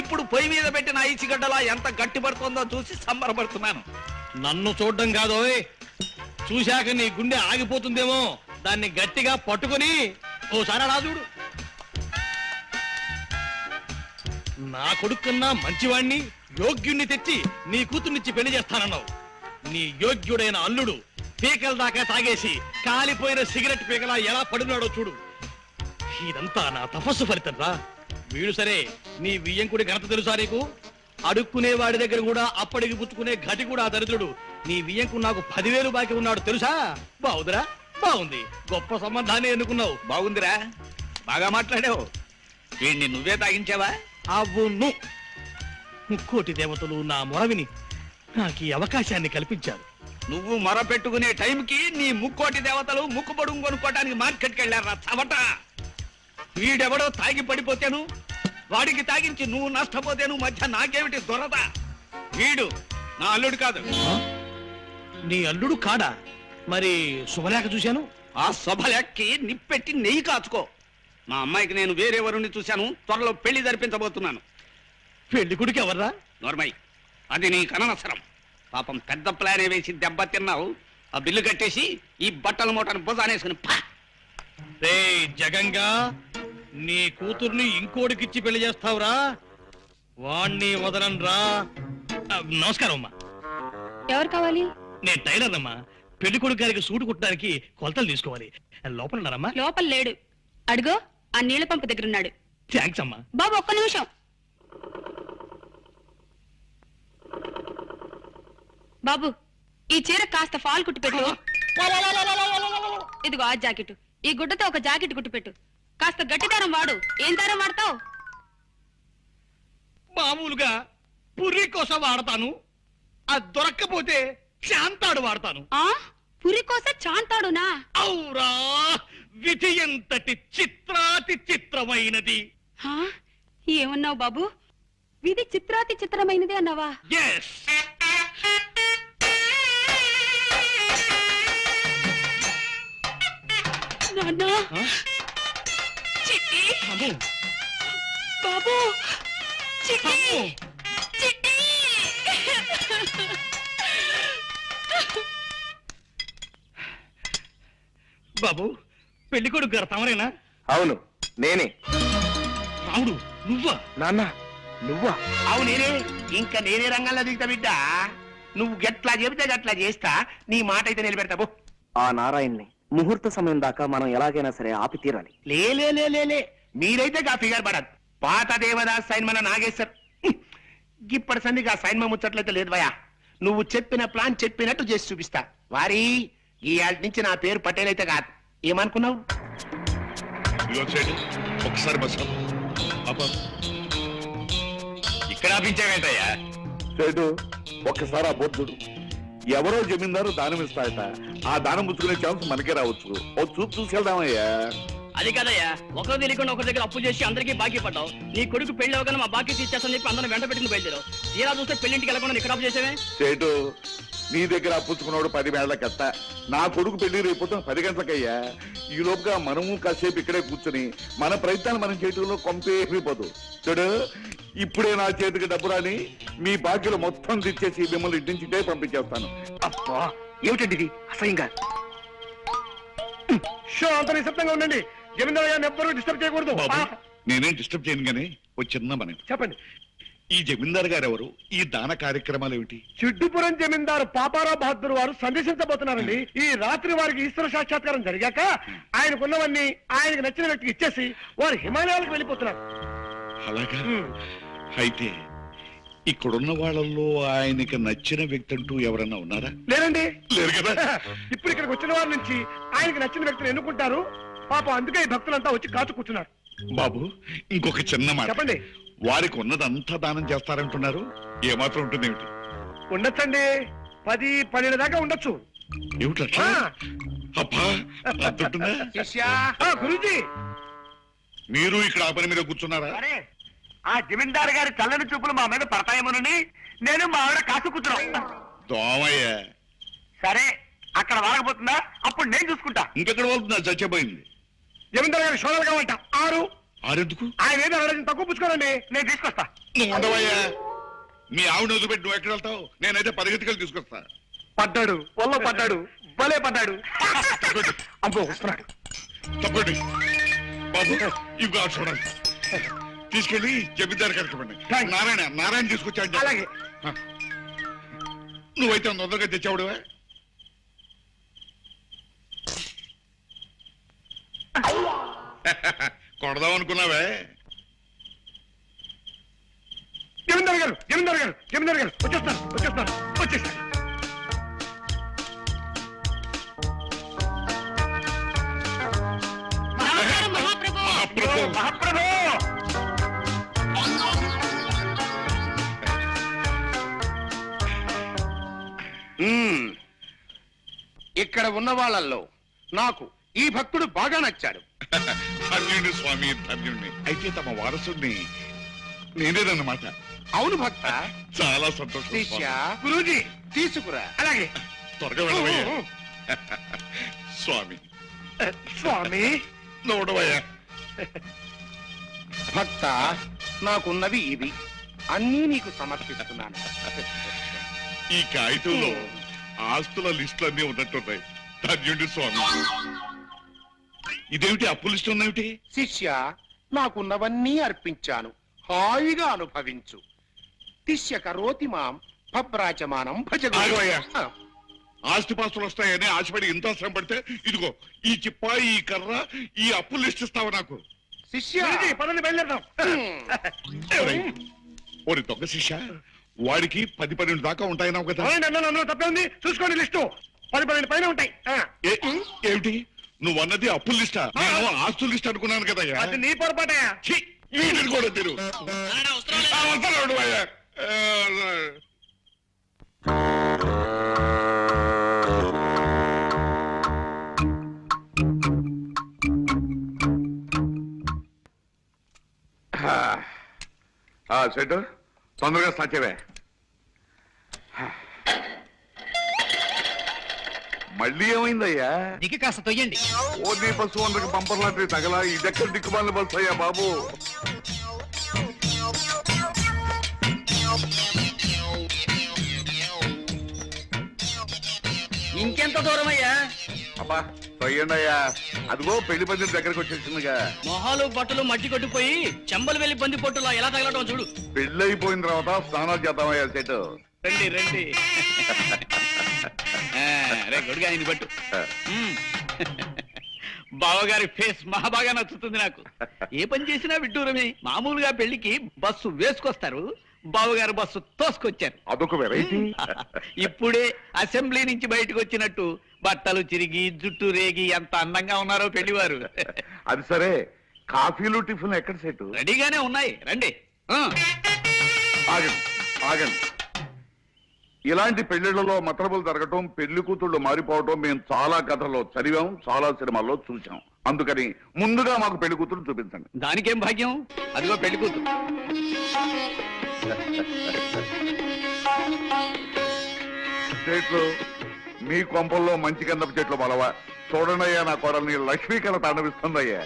ఇప్పుడు పొయ్యి మీద పెట్టిన ఐసిగడ్డలా ఎంత గట్టిపడుతుందో చూసి సంబరపడుతున్నాను. నన్ను చూడడం కాదు, చూశాక నీ గుండె ఆగిపోతుందేమో, దాన్ని గట్టిగా పట్టుకొని ఓసారి అలా చూడు. నా కొడుకున్నా మంచివాణ్ణి, యోగ్యుణ్ణి తెచ్చి నీ కూతుర్నిచ్చి పెళ్లి చేస్తానన్నావు. నీ యోగ్యుడైన అల్లుడు పీకల దాకా తాగేసి కాలిపోయిన సిగరెట్ పీకలా ఎలా పడున్నాడో చూడు. ఇదంతా నా తపస్సు ఫలితం రా. వీడు సరే, నీ వియ్యంకుడి ఘనత తెలుసా నీకు? అడుక్కునే వాడి దగ్గర కూడా అప్పటికి పుచ్చుకునే గటి కూడా ఆ దరిద్రుడు. నీ వియ్యంకు నాకు 10,000 బాకీ ఉన్నాడు తెలుసా? బాగుందిరా, బాగుంది. గొప్ప సంబంధాన్ని ఎన్నుకున్నావు. బాగుందిరా, బాగా మాట్లాడావు. వీడిని నువ్వే తాగించావా? అవును, ముక్కోటి దేవతలు నా మొరవిని నాకు ఈ అవకాశాన్ని కల్పించారు. నువ్వు మొర పెట్టుకునే టైంకి నీ ముక్కోటి దేవతలు ముక్కుపొడుగు కొనుక్కోటానికి మార్కెట్కి వెళ్ళారా చవట. వీడెవడో తాగి పడిపోతేను, వాడికి తాగించి నువ్వు నష్టపోతేను మధ్య నాకేమిటి దొరద? వీడు నా అల్లుడు కాదు. నీ అల్లుడు కాడా? మరి శుభలేఖ చూశాను. ఆ శుభలేఖకి నిప్పెట్టి నెయ్యి కాచుకో. మా అమ్మాయికి నేను వేరే వరుణ్ణి చూశాను, త్వరలో పెళ్లి జరిపించబోతున్నాను. పెళ్లి కొడుకు ఎవర్రా? నోర్మై, అది నీ కనవసరం. పాపం పెద్ద ప్లానే వేసి దెబ్బ తిన్నావు. ఆ బిల్లు కట్టేసి ఈ బట్టల మూటను భుజానేసుకుని రేయ్ జగంగా, నీ కూతుర్ని ఇంకోడికిచ్చి పెళ్లి చేస్తావురా? వాణ్ణి వదలన్రా. నమస్కారం అమ్మా. ఎవరు కావాలి? నేను టైలర్ అమ్మా. పెళ్లి కొడుకు గారికి సూటు కుట్టడానికి కొలతలు తీసుకోవాలి. లోపల ఉన్నారమ్మా? లోపల లేడు. అడుగో, ఆ నీళ్ల పంపు దగ్గర ఉన్నాడు. థ్యాంక్స్ అమ్మా. బాబు ఒక్క నిమిషం. బాబు, ఈ చీర కాస్త ఫాల్ కుట్టి పెట్టు. ఇదిగో ఆ జాకెట్, ఈ గుడ్డతో ఒక జాకెట్ కుట్టి పెట్టు. కాస్త గట్టి దారం వాడు. ఏం దారం వాడతావు? మామూలుగా పుర్రి కోసం వాడతాను. అది దొరక్కపోతే శాంతాడు వాడతాను. ఆ పురి కోసం చాంతాడునా? అవురా, విధి ఎంతటి చిత్రాతి చిత్రమైనది. ఏమన్నావు బాబు? విధి చిత్రాతి చిత్రమైనది అన్నావా? ఎస్. నాన్నా, చిట్టి, బాబు, చిట్టి, చిట్టి. బాబు, పెళ్లి కొడుకు గారు తమరేనా? అవును, నేనే. రాముడు, నువ్వా? నాన్న నువ్వా? అవునేనే, ఇంకా నేనే రంగంలో దిగుతా బిడ్డ. నువ్వు గట్లా చెబితే గట్లా చేస్తా. నీ మాట అయితే నిలబెడతావు. ఆ నారాయణ్ని ముహూర్త సమయం దాకా మనం ఎలాగైనా సరే ఆపి తీరాలి. లే మీరైతే గా ఫిగర్ పడదు. పాత దేవదాస్ సైన్ మన నాగేశ్వర్ ఇప్పటి సందిగా సైన్ ముచ్చట్లయితే లేదు భయా. నువ్వు చెప్పిన ప్లాన్ చెప్పినట్టు చేసి చూపిస్తా. వారి ఈ ఆటి నుంచి నా పేరు పటేల్ అయితే కాదు. ఏమనుకున్నావు? ఒకసారి బస్ ఇక్కడ ఆపించావేంటయ్యా? సేటు ఒక్కసారి ఆ బొద్దుడు ఎవరో జమీందారు దానం ఇస్తాయట. ఆ దానం పుచ్చుకునే ఛాన్స్ మనకే రావచ్చు. ఓ చూపు చూసుకెళ్దామయ్యా. అది కదయ్యా, ఒకరు తెలియకుండా ఒకరి దగ్గర అప్పు చేసి అందరికీ బాకీ పడ్డావు. నీ కొడుకు పెళ్లి అవగానే మా బాకీ తీర్చేస్తాను చెప్పి అందరం వెంట పెట్టుకుని బయలుదేరావు. తీరా చూస్తే పెళ్లింటికి వెళ్ళకుండా ఇక్కడ అప్పు చేసేవే? సేటు నీ దగ్గర అప్పుచ్చుకున్నాడు 10 వేళ్లకెత్త. నా కొడుకు పెళ్లి రేపు 10 గంటలకయ్యా. ఈ లోపుగా మనము కాసేపు ఇక్కడే కూర్చొని మన ప్రయత్నాలు మనం చేయడంలో కొంపేమిపోదు. చూడు, ఇప్పుడే నా చేతికి డబ్బు రాని మీ బాధ్యులు మొత్తం తెచ్చేసి మిమ్మల్ని ఇంటి నుంచిటే పంపించేస్తాను. అబ్బా ఏమిటండి ఇది అసహ్యంగా. షో అంత నిశ్శబ్దంగా ఉండండి. జమీందారు గారిని ఎవ్వరూ డిస్టర్బ్ చేయకూడదు. బాబు, నేనేం డిస్టర్బ్ చేయను గానీ ఓ చిన్న మనం. చెప్పండి. ఈ జమీందారు గారు ఎవరు? ఈ దాన కార్యక్రమాలు ఏమిటి? చిడ్డుపురం జమీందారు పాపారావు బహదూర్ వారు సందర్శించబోతున్నారండి. ఈ రాత్రి వారికి ఈశ్వర సాక్షాత్కారం జరిగాక ఆయనకున్నవన్నీ ఆయనకు నచ్చిన వ్యక్తికి ఇచ్చేసి వారు హిమాలయాలకు వెళ్ళిపోతున్నారు. అలాగా? అయితే ఇక్కడున్న వాళ్ళల్లో ఆయనకి నచ్చిన వ్యక్తి అంటూ ఎవరన్నా ఉన్నారా? లేరండి. లేరు కదా. ఇప్పుడు ఇక్కడికి వచ్చిన వారి నుంచి ఆయనకి నచ్చిన వ్యక్తిని ఎన్నుకుంటారు. పాపం అందుకే ఈ భక్తులంతా వచ్చి కాచు కూర్చున్నారు. బాబు, ఇంకొక చిన్న మాట. చెప్పండి. వారికి ఉన్నదంతా దానం చేస్తారంటున్నారు. ఏమాత్రం ఉంటుంది ఏమిటి? ఉండొచ్చండి. 10-12 దాకా ఉండొచ్చు. ఏమిటట్లా? అబ్బా, అంతుంటుందా? గురూజీ, మీరు ఇక్కడ ఆ పని మీద కూర్చున్నారా? ఆ జమీందారు గారి చల్లని చూపులు మా మీద పడతాయేమోనని నేను మా ఆవిడ కాసు కూర్చున్నాం. దోమయ్య. సరే, అక్కడ వాడకపోతుందా? అప్పుడు నేను చూసుకుంటా. ఇంకెక్కడ వెళ్తుందా? చచ్చిపోయింది. జమీందారు గారి షోడలు కావంట 6. ఆరెందుకు? ఆయన ఏదో అడగడం తక్కువ పుచ్చుకోరండి. నేను తీసుకొస్తా. నువ్వు ఉండవయ్యా. మీ ఆవిడ వదిలిపెట్టి నువ్వు ఎక్కడ వెళ్తావు? నేనైతే పరిగెత్తుకెళ్ళి తీసుకొస్తా. పడ్డాడు, పొల్ల పడ్డాడు, భలే పడ్డాడు. అబ్బో వస్తున్నాడు. తప్పండి బాబు, ఇవి చూడండి. తీసుకెళ్ళి జమీందారు కరెక్ట్. నారాయణ తీసుకొచ్చాడు. అలాగే. నువ్వైతే తొందరగా తెచ్చావుడువా? కొడదాం అనుకున్నావే. జమీందారు గారు వచ్చేస్తారు. మహాప్రభు, ఇక్కడ ఉన్న వాళ్ళల్లో నాకు ఈ భక్తుడు బాగా నచ్చాడు. ధన్యుడి స్వామి, ధన్యుడిని. అయితే తమ వారసుడిని నేనేదన్నమాట. అవును భక్త. చాలా సంతోషం. శిష్య, గురూజీ తీసుకురా. అలాగే. త్వరగా వెళ్ళవయ్యా. స్వామి నోడవయ్యా. భక్త, నాకున్నవి ఇవి అన్నీ నీకు సమర్పిస్తున్నాను. ఈ కాగితంలో ఆస్తుల లిస్టులన్నీ ఉన్నట్టున్నాయి. ధన్యుడి స్వామి. ఇదేమిటి అప్పు లిస్టు ఉన్నేమిటి? శిష్య, నాకున్నవన్నీ అర్పించాను, హాయిగా అనుభవించు. తిష్య కరోతి మాం భబ్రాచమానం ఆగవయ్యా. భజ. ఆస్తిపాస్తులు వస్తాయని ఆశపడి ఇంత శ్రమ పడితే ఇదిగో ఈ చిప్ప, ఈ కర్ర, ఈ అప్పు లిస్ట్ ఇస్తావా నాకు? శిష్య, పదండి బయలుదేరదాం. ఓరి దొంగ శిష్య, వాడికి 10-12 దాకా ఉంటాయన్నావు కదా. అందులో తప్పే ఉంది. చూసుకోండి లిస్టు. 10-12 పైన ఉంటాయి. ఏమిటి నువ్వు అన్నది అప్పుల లిస్టా? నేను ఆస్తుల లిస్ట్ అనుకున్నాను కదా. అది నీ పొరపాటయా. వీడిని కూడా తిరు. వస్తున్నాడు అయ్యా. సెట్ తొందరగా సాధ్యమే. మళ్ళీ ఏమైందయ్యా? దిగి కాస్త తొయ్యండి. ఓన్లీ బస్సు అందరికి బంపర్ లాంటి తగలా. ఇదెక్కడ దిక్కుమాలిన బస్సు అయ్యా బాబు. ఇంకెంత దూరం అయ్యా? అబ్బా తొయ్యండి అయ్యా. అదిగో పెళ్లి పందిరి దగ్గరకు వచ్చేసిందిగా. మొహాలు బట్టలు మట్టి కొట్టిపోయి చెంబలు వెళ్ళి బంది పొట్టులా ఎలా తగలటం చూడు. పెళ్లి అయిపోయిన తర్వాత స్నానాలు చేద్దామయ్యా. సెట్ రండి రండి. రే గొడుగా ఆయన పట్టు. బావగారి ఫేస్ మహా బాగా నచ్చుతుంది నాకు. ఏ పని చేసినా విడ్డూరమే. మామూలుగా పెళ్లికి బస్సు వేసుకొస్తారు, బావగారు బస్సు తోసుకొచ్చారు. అదొక వెరైటీ. ఇప్పుడే అసెంబ్లీ నుంచి బయటకు వచ్చినట్టు బట్టలు చిరిగి జుట్టు రేగి ఎంత అందంగా ఉన్నారో పెళ్లివారు. అది సరే, కాఫీలు టిఫిన్ ఎక్కడ సెట్? రెడీగానే ఉన్నాయి, రండి. ఆగండి ఆగండి. ఇలాంటి పెళ్లిళ్లలో మతలబులు జరగటం, పెళ్లి కూతుళ్ళు మారిపోవటం మేము చాలా కథల్లో చదివాం, చాలా సినిమాల్లో చూసాం. అందుకని ముందుగా మాకు పెళ్లి కూతురు చూపించండి. దానికేం భాగ్యం, అదిగో పెళ్లి కూతురు. చెట్లు మీ కొంపల్లో మంచి గంధపు చెట్లు బలవా. చూడండియ్యా, నా కోడల్ని లక్ష్మీ కళ తాండవిస్తుందయ్యా.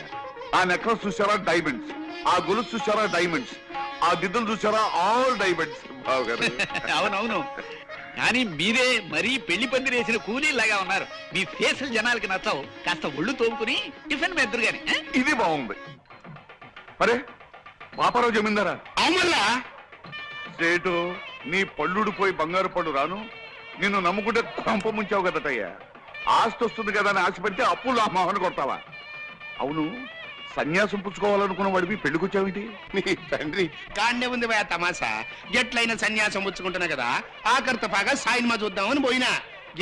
ఆ నెక్లెస్ చూసారా? డైమండ్స్. ఆ గొలుసు చూసారా? డైమండ్స్. ఆ దిద్దులు చూసారా, ఆల్ డైమండ్స్ బావగారు. అవునవును, కానీ మీరే మరీ పెళ్లి పందిరి వేసిన కూలీలాగా ఉన్నారు. మీ ఫేసులు జనాలకి నచ్చవు. కాస్త ఒళ్ళు తోముకుని టిఫిన్ మెద్దరు గాని. ఇది బాగుంది. అరే పాపారావు జమీందారా, అవునల్లా సేటు నీ పళ్ళుడు పోయి బంగారు పళ్ళు రాను, నిన్ను నమ్ముకుంటే కొంప ముంచావు కదటయ్యా. ఆస్తి వస్తుంది కదా అని ఆశపడితే అప్పులు ఆ మొహన కొడతావా? అవును, సన్యాసం పుచ్చుకోవాలనుకున్న వాడివి పెళ్లికొచ్చావేంటి? నీ తండ్రి కాన్నే ఉంది భయ తమాసా. ఎట్లయినా సన్యాసం పుచ్చుకుంటున్నా కదా, ఆఖరితో పాగా సాయిన్మా చూద్దామని పోయినా.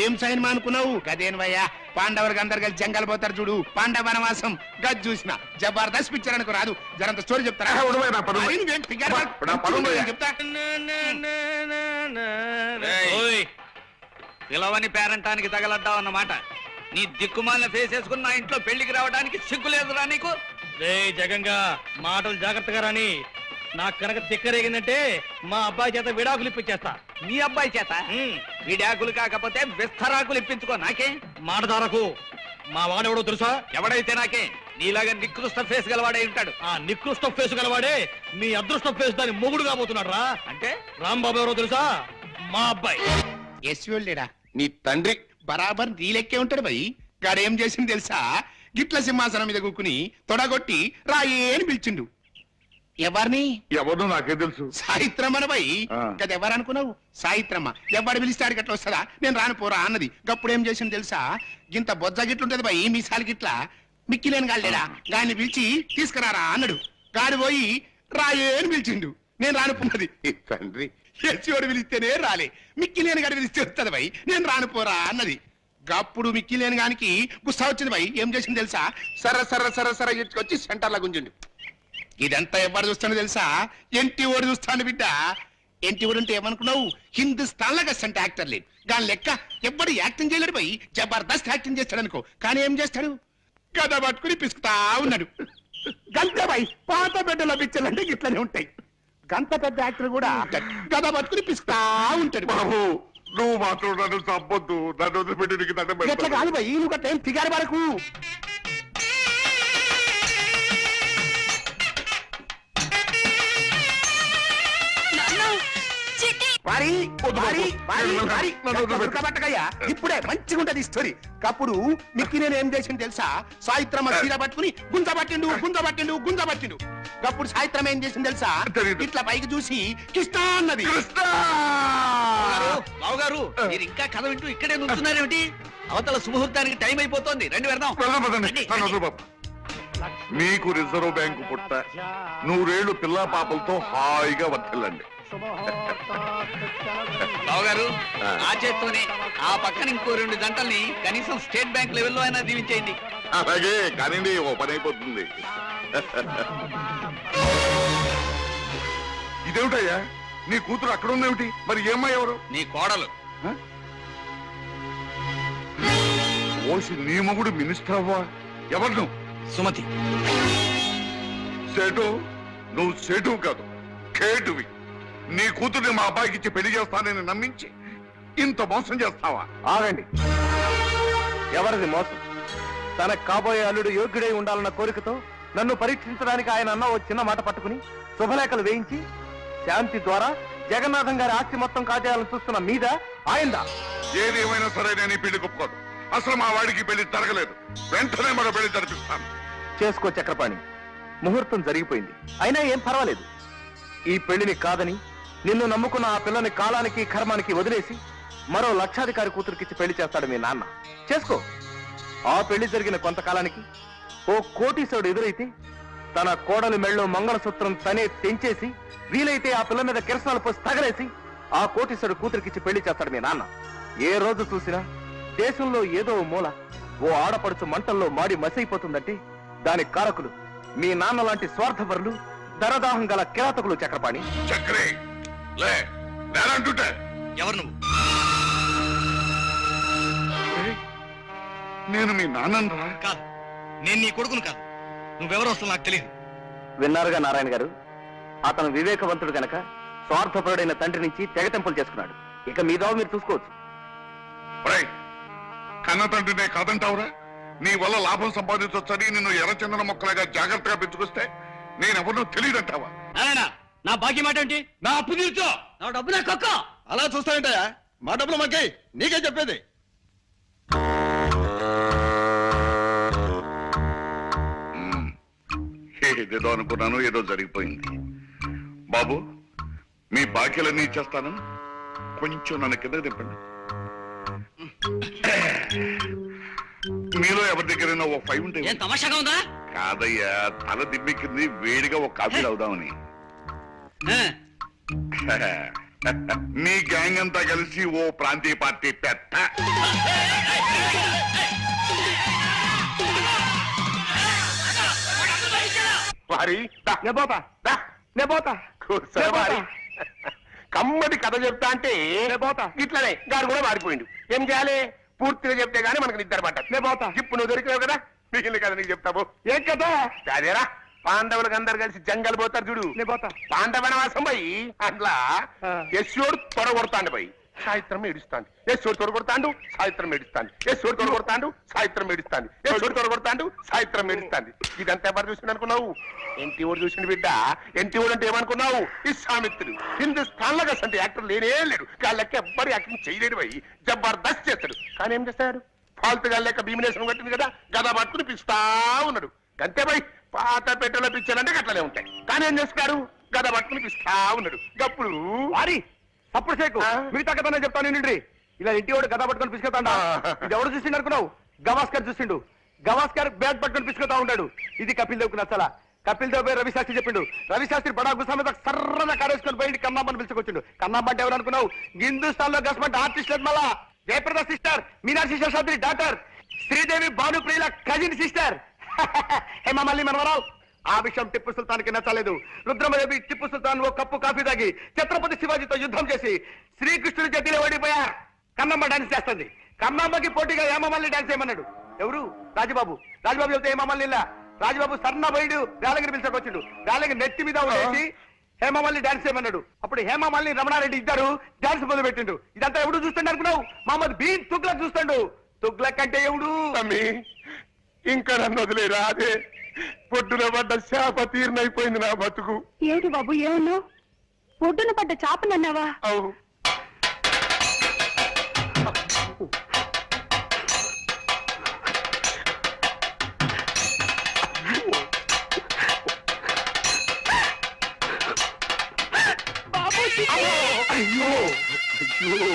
ఏం సాయిన్మా అనుకున్నావు? గదేను భయ్యా, పాండవులకు అందరు కలిసి జంగల్ పోతారు చూడు, పాండవ వనవాసం. గది చూసిన జబర్దస్త్ పిక్చర్ అనుకో రాదు. జరంత స్టోరీ చెప్తారా? అరే నువ్వేం ఫిగర్ చెప్తా. ఓయ్, పిలవని పేరంటానికి తగలడ్డావు అన్నమాట. నీ దిక్కుమాలిన ఫేస్ వేసుకుని నా ఇంట్లో పెళ్లికి రావడానికి సిగ్గు లేదురా నీకు? రే జగంగా, మాటలు జాగ్రత్తగా రాని. నాకు కనుక తిక్కరేగిందంటే మా అబ్బాయి చేత విడాకులు ఇప్పించేస్తా. నీ అబ్బాయి చేత విడాకులు కాకపోతే విస్తరాకులు ఇప్పించుకో. నాకే మాటదారకు మా వాడెవడో తెలుసా? ఎవడైతే నాకే. నీలాగా నికృష్ట ఫేస్ గలవాడై ఉంటాడు. ఆ నికృష్ట ఫేస్ గలవాడే మీ అదృష్ట ఫేస్ దాని మొగుడు కాబోతున్నాడు రా. అంటే రాంబాబు ఎవరో తెలుసా? మా అబ్బాయి. ఎస్వెళ్ళేడా నీ తండ్రి బరాబర్ నీ లెక్కే ఉంటాడు భయ్. గాడేం చేసింది తెలుసా? గిట్ల సింహాసనం మీద కూకుని తొడగొట్టి రాయే అని పిలిచిండు. ఎవరిని? ఎవరు నాకే తెలుసు. సాయిత్రమ్మన భయ్. ఆ. కదా ఎవరనుకున్నావు? సాయిత్రమ్మ. ఎవడు పిలిస్తాడు గట్ల వస్తుందా? నేను రాను పోరా అన్నది. గప్పుడు ఏం చేసింది తెలుసా? గింత బొజ్జ గిట్లుంటది భయ్, మీసాలు గిట్ల. మిక్కిలేని గాళ్ళేడా గాని పిలిచి తీసుకురారా అన్నాడు. గాడి పోయి రాయే అని పిలిచిండు. నేను రానుకున్నది. తండ్రి ఎచ్చివాడు పిలిస్తేనే రాలే, మిక్కిలేని గాడి పిలిస్తే వస్తుంది భయ్. నేను రానుపోరా అన్నది. గప్పుడు మిక్కిలేని గానికి గుస్సా వచ్చింది భయ్. ఏం చేసింది తెలుసా? సర సర సర సర ఎత్తుకొచ్చి సెంటర్లో గుంజిండు. ఇదంతా ఎవరు చూస్తాను తెలుసా? ఎంటి ఓడి చూస్తాను బిడ్డ. ఎంటి ఓడి అంటే ఏమనుకున్నావు? హిందుస్థాన్ లాగా అంటే యాక్టర్ లేడు. దాని లెక్క ఎవ్వడు యాక్టింగ్ చేయలేడు భయ్. జబర్దస్త్ యాక్టింగ్ చేస్తాడు అనుకో. కానీ ఏం చేస్తాడు? గద పట్టుకుని పిసుకుతా ఉన్నాడు. గంత భయ్ పాత బిడ్డల పిక్చర్లు అంటే ఇట్లనే ఉంటాయి. గంత పెద్ద యాక్టర్ కూడా గద పట్టుకుని పిసుకుతా ఉంటాడు. బాబు నువ్వు మాత్రం నన్ను చంపొద్దు, నన్ను వదిలిపెట్టి నీకు దండం ఎట్లా పెడతాను. కాదు భయ్, నువ్వు గట్ల ఏం ఫిగారు వరకు. ఇప్పుడే మంచిగా ఉంటది స్టోరీ. అప్పుడు మిక్కి నేను ఏం చేసింది తెలుసా? సాయిత్రమ్మ చీర పట్టుకుని గుంజ పట్టిండు. అప్పుడు సాయిత్రమ్మ ఏం చేసింది తెలుసా? ఇట్లా పైకి చూసి కృష్ణ అన్నది. బావగారు, మీరు ఇంకా కథ వింటూ ఇక్కడే నుంచున్నారేమిటి? అవతల సుముహూర్తానికి టైం అయిపోతోంది. రండి వెళ్దాం. పదండి, నన్ను వదిలు బాబు. మీకు రిజర్వ్ బ్యాంకు పుట్ట, 100 ఏళ్ళు పిల్లా పాపలతో హాయిగా వర్తిల్లండి. బావగారు, ఆ చేత్తోనే ఆ పక్కన ఇంకో 2 జంటల్ని కనీసం స్టేట్ బ్యాంక్ లెవెల్లో అయినా దీవించేయండి. అలాగే కానివ్వండి, ఓ పని అయిపోతుంది. ఇదేమిటయ్యా, నీ కూతురు అక్కడ ఉందేమిటి? మరి ఏమ్మా ఎవరు? నీ కోడలు. ఓసి నీ మొగుడు మినిస్టర్ అవ్వా? ఎవరు నువ్వు? సుమతి. సేటు, నువ్వు సేటు కాదు, కేటువి. నీ కూతుర్ని మా అబ్బాయికి ఇచ్చి పెళ్లి చేస్తానని నమ్మించి ఇంత మోసం చేస్తావా? ఆగండి. ఎవరిది మోసం? తనకు కాబోయే అల్లుడు యోగ్యుడై ఉండాలన్న కోరికతో నన్ను పరీక్షించడానికి ఆయన అన్న ఓ చిన్న మాట పట్టుకుని శుభలేఖలు వేయించి శాంతి ద్వారా జగన్నాథం గారి ఆస్తి మొత్తం కాజేయాలని చూస్తున్న మీద ఆయనదా? ఏదేమైనా సరే నేను ఈ పెళ్లి ఒప్పుకోను. అసలు మా వాడికి పెళ్లి జరగలేదు. వెంటనే మరో పెళ్లి జరిపిస్తాను. చేసుకో చక్రపాణి, ముహూర్తం జరిగిపోయింది. అయినా ఏం పర్వాలేదు. ఈ పెళ్లిని కాదని నిన్ను నమ్ముకున్న ఆ పిల్లని కాలానికి కర్మానికి వదిలేసి మరో లక్షాధికారి కూతురికిచ్చి పెళ్లి చేస్తాడు మీ నాన్న. చేసుకో. ఆ పెళ్లి జరిగిన కొంతకాలానికి ఓ కోటీశ్వరుడు ఎదురైతే తన కోడలి మెళ్ళో మంగళసూత్రం తనే తెంచేసి వీలైతే ఆ పిల్ల మీద కిరసనాలు పోసి తగలేసి ఆ కోటీశ్వరుడు కూతురికిచ్చి పెళ్లి చేస్తాడు మీ నాన్న. ఏ రోజు చూసినా దేశంలో ఏదో మూల ఓ ఆడపడుచు మంటల్లో మాడి మసైపోతుందంటే దాని కారకులు మీ నాన్న లాంటి స్వార్థపరులు, ధనదాహం గల కిరాతకులు చక్రపాణి. చక్రే లే, నేనంటుంటే ఎవరు నువ్వు? నేను మీ నాన్నరా? కాదు, నేను నీ కొడుకును కాదు. నువ్వెవరో అసలు నాకు తెలియదు. విన్నారుగా నారాయణ గారు, అతను వివేకవంతుడు గనక స్వార్థపరుడైన తండ్రి నుంచి తెగతెంపులు చేసుకున్నాడు. ఇక మీ దావ మీరు చూసుకోవచ్చు. కన్న తండ్రినే కాదంటావురా? నీ వల్ల లాభం సంపాదించొచ్చని నిన్ను ఎర్రచందన మొక్కలాగా జాగ్రత్తగా పెంచుకొస్తే నేనెవరో తెలియదంటావా? నారాయణ, నా బాకీ మాట ఏంటి? నా అప్పు తీర్చో. నా డబ్బు నా కక్క. అలా చూస్తానంటయా మా డబ్బులు మాకే నీకే చెప్పేది. ఏదేదో అనుకున్నాను, ఏదో జరిగిపోయింది. బాబు, మీ బాకీలన్నీ ఇచ్చేస్తాను, కొంచెం నన్ను కిందకి తిప్పండి. మీలో ఎవరి దగ్గరైనా ఓ 5 ఉంటే. ఏం తమాషాగా ఉందా? కాదయ్యా, తల దిమ్మెక్కింది, వేడిగా ఒక కాఫీ అవుదామని. నీ గ్యాంగ్ అంతా కలిసి ఓ ప్రాంతీయ పార్టీ పెట్ట. వారి కమ్మటి కథ చెప్తా అంటే ఇట్లనే గారు కూడా మారిపోయిండు. ఏం చేయాలి? పూర్తిగా చెప్తే గానీ మనకు నిద్ర పట్టదు. ఇప్పుడు నువ్వు దొరికినావు కదా, మిగిలిన కదా నీకు చెప్తావు. ఏం కదా అదేరా, పాండవులకు అందరు కలిసి జంగల్ పోతారు చూడు. పాండవనవాసం పోయి అట్లా యశోడు తొడగొడతాండు పోయి సాయిత్రం ఏడుస్తాండు. యశోడు తొడగొడతాండు, సాయిత్రం ఏడుస్తాండు. యశోడు తొడగొడతాండు, సాయిత్రం ఏడుస్తాండు. యశోడు తొడగొడతాండు, సాయిత్రం ఏడుస్తాంది. ఇదంతా ఎవరు చూసిండు అనుకున్నావు? ఎన్టీ ఓడు చూసిండు బిడ్డ. ఎన్టీ ఓడు అంటే ఏమనుకున్నావు? విశ్వామిత్రుడు. హిందుస్థాన్ లో అంటే యాక్టర్ లేనే లేడు. వాళ్ళకి ఎవ్వరు యాక్టింగ్ చేయలేడు పోయి జబర్దస్త్ చేస్తాడు. కానీ ఏం చేస్తాడు? ఫాల్తుగా లెక్క భీమినేశ్వరం కట్టింది కదా, గద పట్టుకుని పిస్తా ఉన్నాడు. అంతే పోయి పాత పెట్టెలో పిచ్చారంటే అట్లనే ఉంటాయి. కానీ ఏం చేస్తాడు? గద పట్టుకుని పిస్తా ఉన్నాడు. గప్పుడు వారి అప్పుడు సేకు మిగతా కథనే చెప్తాను నిండి. ఇలా ఇంటి వాడు గదా పట్టుకొని పిసుకుతాడా? ఇది ఎవడు చూసిండు అనుకున్నావు? గవాస్కర్ చూసిండు. గవాస్కర్ బ్యాట్ పట్టుకొని పిసుకుతా ఉంటాడు. ఇది కపిల్ దేవ్కు నచ్చలా. కపిల్ దేవ్ రవి శాస్త్రి చెప్పిండు. రవి శాస్త్రి బడా గుసా మీద సర్రగా కారేసుకొని పోయి కన్నామ్మని పిలుచుకొచ్చిండు. కన్నామ్మ అంటే ఎవరు అనుకున్నావు? హిందుస్థాన్ లో గస్మెంట్ ఆర్టిస్ట్ మళ్ళా జయప్రద సిస్టర్, మీనాక్షి శేషాద్రి డాక్టర్, శ్రీదేవి భానుప్రియుల కజిన్ సిస్టర్, హేమమల్లి మనవరావు. ఆ విషయం టిప్పు సుల్తాన్ కి నచ్చలేదు. రుద్రమదేవి టిప్పు సుల్తాన్ ఓ కప్పు కాఫీ తాగి ఛత్రపతి శివాజీతో యుద్ధం చేసి శ్రీకృష్ణుడి చేతిలో ఓడిపోయారు. కన్నమ్మ డాన్స్ చేస్తుంది. కన్నమ్మకి పోటీగా హేమమల్లి డాన్స్ చేయమన్నాడు. ఎవరు? రాజబాబు. రాజబాబు చెప్తే హేమమల్లి ఇలా. రాజబాబు సన్న బయడు వేలగిరి పిలిచకొచ్చిండు. వేలగిరి నెత్తి మీద ఉండేసి హేమమల్లి డాన్స్ చేయమన్నాడు. అప్పుడు హేమమల్లి రమణారెడ్డి ఇద్దరు డాన్స్ మొదలు పెట్టిండు. ఇదంతా ఎవడు చూస్తుండే అనుకున్నావు? మహమ్మద్ బీన్ తుగ్లక్ చూస్తాడు. తుగ్లక్ అంటే ఎవడు? ఇంకా నన్ను వదిలేరా? అదే పొడ్డున పడ్డ శాప తీర్నైపోయింది నా బతుకు. ఏంటి బాబు ఏమన్నావు? ఒడ్డున పడ్డ చాపనన్నావా? అవు అయ్యో అయ్యో